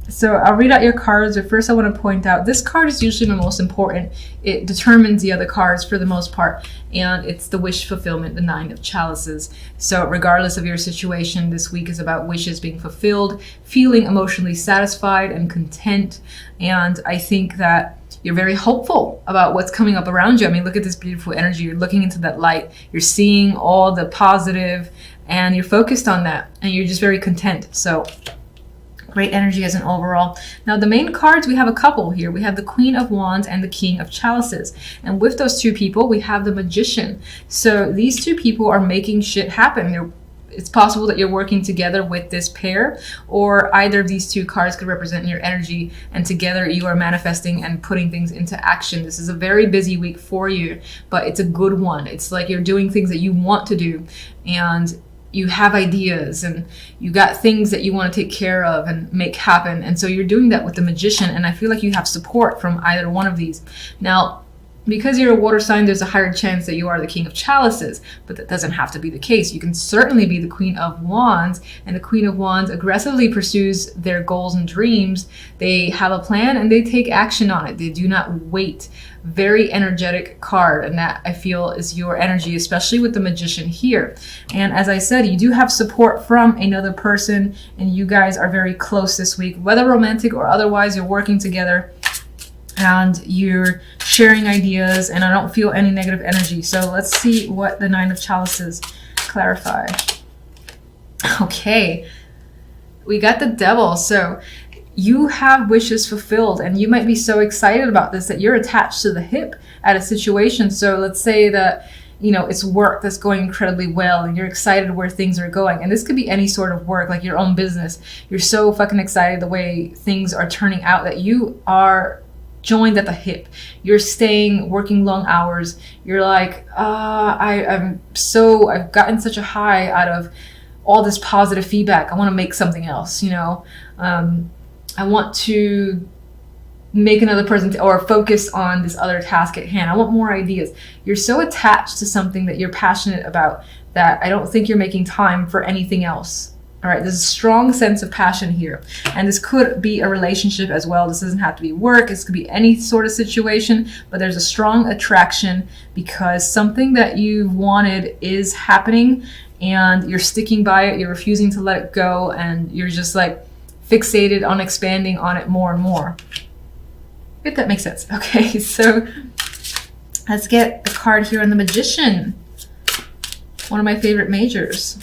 So I'll read out your cards, but first I want to point out this card is usually the most important. It determines the other cards for the most part, and it's the wish fulfillment, the 9 of chalices. So regardless of your situation, this week is about wishes being fulfilled, feeling emotionally satisfied and content. And I think that you're very hopeful about what's coming up around you. I mean, look at this beautiful energy. You're looking into that light. You're seeing all the positive, and you're focused on that, and you're just very content. So great energy as an overall. Now the main cards, we have a couple here. We have the Queen of Wands and the King of Chalices. And with those two people, we have the Magician. So these two people are making shit happen. It's possible that you're working together with this pair, or either of these two cards could represent your energy, and together you are manifesting and putting things into action. This is a very busy week for you, but it's a good one. It's like you're doing things that you want to do, and you have ideas, and you got things that you want to take care of and make happen. And so you're doing that with the Magician, and I feel like you have support from either one of these. Now, because you're a water sign, there's a higher chance that you are the King of Chalices, but that doesn't have to be the case. You can certainly be the Queen of Wands, and the Queen of Wands aggressively pursues their goals and dreams. They have a plan and they take action on it. They do not wait. Very energetic card, and that I feel is your energy, especially with the Magician here. And as I said, you do have support from another person, and you guys are very close this week, whether romantic or otherwise. You're working together and you're sharing ideas, and I don't feel any negative energy. So let's see what the 9 of Chalices clarify. Okay, we got the Devil. So you have wishes fulfilled, and you might be so excited about this that you're attached to the hip at a situation. So let's say that, you know, it's work that's going incredibly well, and you're excited where things are going. And this could be any sort of work, like your own business. You're so fucking excited the way things are turning out that you are joined at the hip. You're staying, working long hours. You're like, I've gotten such a high out of all this positive feedback. I want to make something else, you know. I want to make another present or focus on this other task at hand. I want more ideas. You're so attached to something that you're passionate about that I don't think you're making time for anything else. All right, there's a strong sense of passion here. And this could be a relationship as well. This doesn't have to be work. This could be any sort of situation, but there's a strong attraction because something that you wanted is happening, and you're sticking by it. You're refusing to let it go, and you're just like fixated on expanding on it more and more. If that makes sense. Okay, so let's get the card here on the Magician. One of my favorite majors.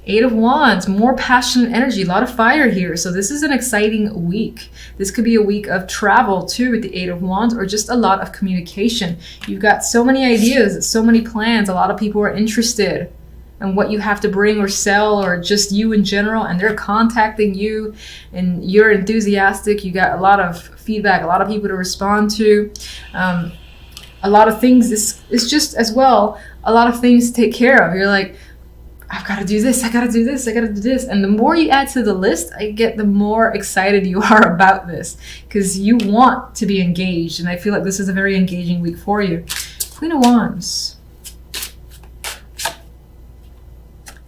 8 of Wands, more passionate energy, a lot of fire here. So this is an exciting week. This could be a week of travel too with the 8 of Wands, or just a lot of communication. You've got so many ideas, so many plans. A lot of people are interested in what you have to bring or sell, or just you in general, and they're contacting you, and you're enthusiastic. You got a lot of feedback, a lot of people to respond to. A lot of things, this is just as well, a lot of things to take care of. You're like, I've got to do this, I got to do this, I got to do this. And the more you add to the list, I get the more excited you are about this, because you want to be engaged. And I feel like this is a very engaging week for you. Queen of Wands.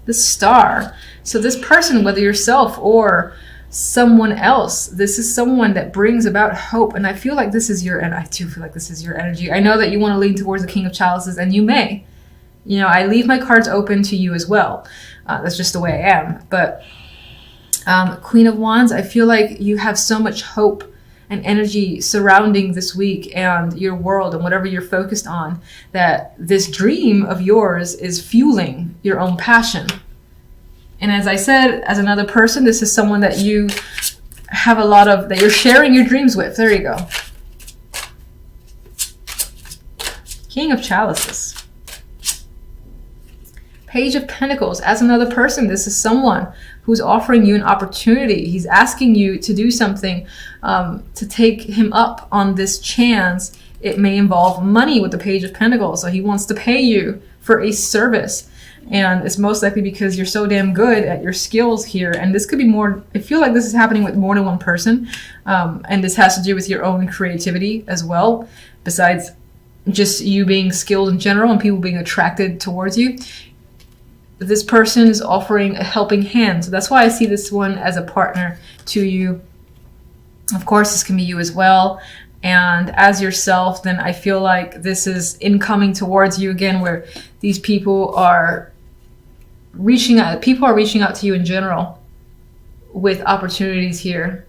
The Star. So this person, whether yourself or someone else, this is someone that brings about hope. And I feel like this is your, and I do feel like this is your energy. I know that you want to lean towards the King of Chalices, and you may. You know, I leave my cards open to you as well. That's just the way I am. But Queen of Wands, I feel like you have so much hope and energy surrounding this week and your world and whatever you're focused on, that this dream of yours is fueling your own passion. And as I said, as another person, this is someone that you have a lot of, that you're sharing your dreams with. There you go. King of Chalices. Page of Pentacles. As another person, this is someone who's offering you an opportunity. He's asking you to do something, to take him up on this chance. It may involve money with the Page of Pentacles. So he wants to pay you for a service. And it's most likely because you're so damn good at your skills here. And this could be more, I feel like this is happening with more than one person. And this has to do with your own creativity as well, besides just you being skilled in general and people being attracted towards you. this person is offering a helping hand. So that's why I see this one as a partner to you. Of course, this can be you as well. And as yourself, then I feel like this is incoming towards you again, where these people are reaching out. People are reaching out to you in general with opportunities here.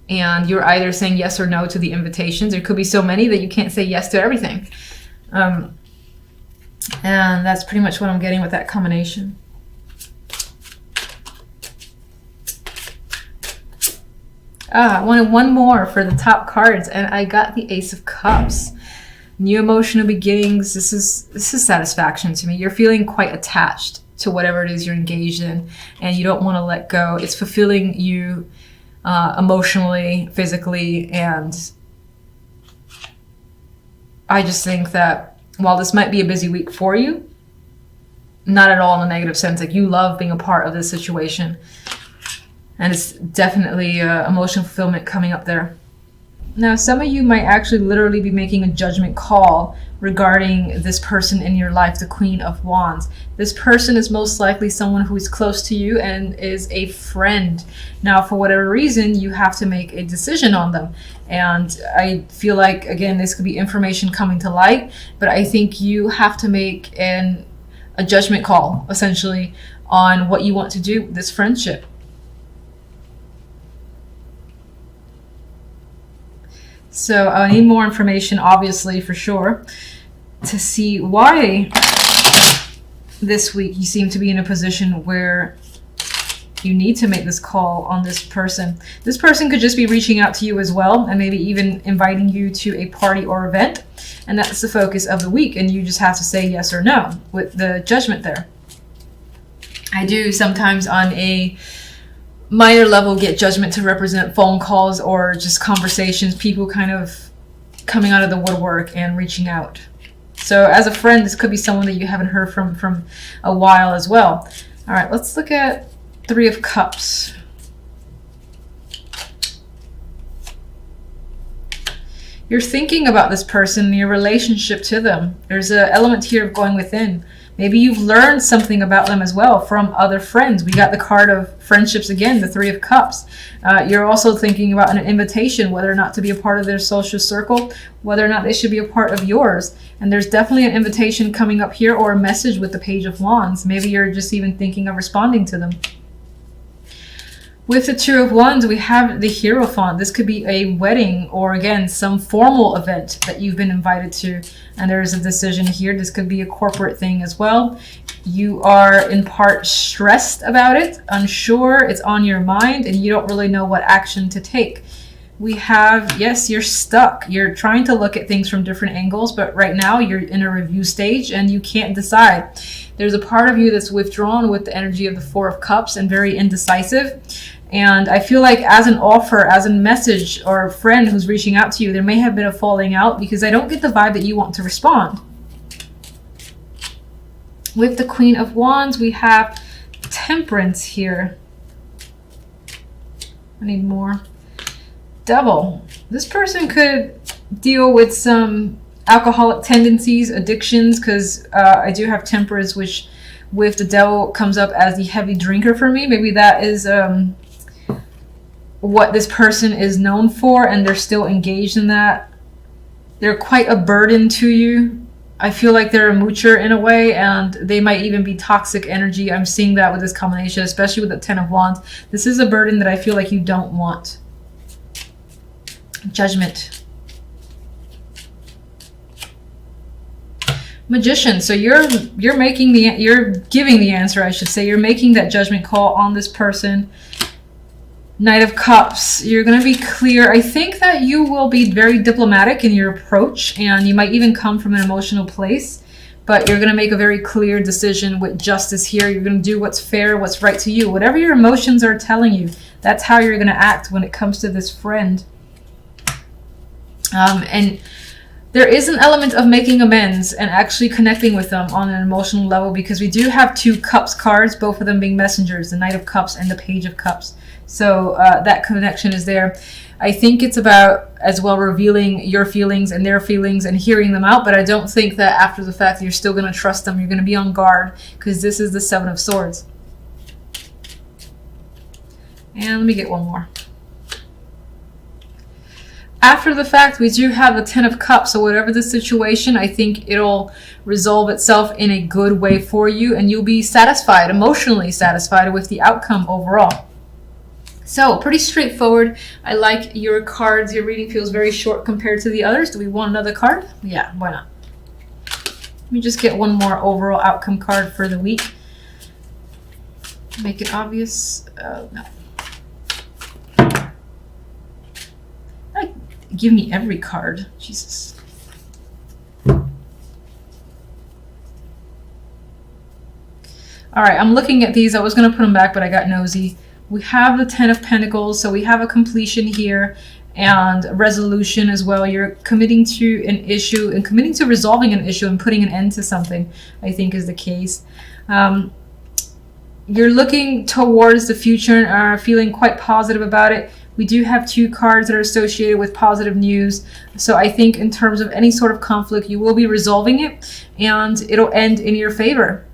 And you're either saying yes or no to the invitations. There could be so many that you can't say yes to everything. And that's pretty much what I'm getting with that combination. I wanted one more for the top cards, and I got the Ace of Cups. New emotional beginnings. This is satisfaction to me. You're feeling quite attached to whatever it is you're engaged in, and you don't want to let go. It's fulfilling you emotionally, physically, and I just think that while this might be a busy week for you, not at all in a negative sense. Like, you love being a part of this situation. And it's definitely emotional fulfillment coming up there. Now, some of you might actually literally be making a judgment call regarding this person in your life, the Queen of Wands. This person is most likely someone who is close to you and is a friend. Now, for whatever reason, you have to make a decision on them. And I feel like, again, this could be information coming to light, but I think you have to make a judgment call, essentially, on what you want to do with this friendship. So I need more information, obviously, for sure, to see why this week you seem to be in a position where you need to make this call on this person. This person could just be reaching out to you as well, and maybe even inviting you to a party or event. And that's the focus of the week, and you just have to say yes or no with the judgment there. I do sometimes on a minor level get judgment to represent phone calls or just conversations, people kind of coming out of the woodwork and reaching out. So as a friend, this could be someone that you haven't heard from a while as well. All right, let's look at Three of Cups. You're thinking about this person, your relationship to them. There's an element here of going within. Maybe you've learned something about them as well from other friends. We got the card of friendships again, the Three of Cups. You're also thinking about an invitation, whether or not to be a part of their social circle, whether or not they should be a part of yours. And there's definitely an invitation coming up here, or a message with the Page of Wands. Maybe you're just even thinking of responding to them. With the Two of Wands, we have the Hierophant. This could be a wedding, or again, some formal event that you've been invited to. And there's a decision here. This could be a corporate thing as well. You are in part stressed about it, unsure, it's on your mind, and you don't really know what action to take. We have, yes, you're stuck. You're trying to look at things from different angles, but right now you're in a review stage and you can't decide. There's a part of you that's withdrawn with the energy of the Four of Cups and very indecisive. And I feel like as an offer, as a message, or a friend who's reaching out to you, there may have been a falling out because I don't get the vibe that you want to respond. With the Queen of Wands, we have Temperance here. I need more. Devil. This person could deal with some alcoholic tendencies, addictions, because I do have Temperance, which with the Devil comes up as the heavy drinker for me. Maybe that is what this person is known for, and they're still engaged in that. They're quite a burden to you. I feel like they're a moocher in a way, and they might even be toxic energy. I'm seeing that with this combination, especially with the Ten of Wands. This is a burden that I feel like you don't want. Judgment. Magician. So you're giving the answer, I should say. You're making that judgment call on this person. Knight of Cups. You're going to be clear. I think that you will be very diplomatic in your approach, and you might even come from an emotional place, but you're going to make a very clear decision with justice here. You're going to do what's fair, what's right to you. Whatever your emotions are telling you, that's how you're going to act when it comes to this friend. And There is an element of making amends and actually connecting with them on an emotional level, because we do have 2 Cups cards, both of them being messengers, the Knight of Cups and the Page of Cups. So that connection is there. I think it's about as well revealing your feelings and their feelings and hearing them out, but I don't think that after the fact you're still going to trust them. You're going to be on guard, because this is the 7 of Swords. And let me get one more. After the fact, we do have the 10 of Cups, so whatever the situation, I think it'll resolve itself in a good way for you, and you'll be satisfied, emotionally satisfied with the outcome overall. So, pretty straightforward. I like your cards. Your reading feels very short compared to the others. Do we want another card? Yeah, why not? Let me just get one more overall outcome card for the week. Make it obvious. No. Give me every card. Jesus. All right, I'm looking at these. I was going to put them back, but I got nosy. We have the 10 of Pentacles, so we have a completion here and a resolution as well. You're committing to an issue and committing to resolving an issue and putting an end to something, I think is the case. You're looking towards the future and are feeling quite positive about it. We do have 2 cards that are associated with positive news. So I think in terms of any sort of conflict, you will be resolving it and it'll end in your favor.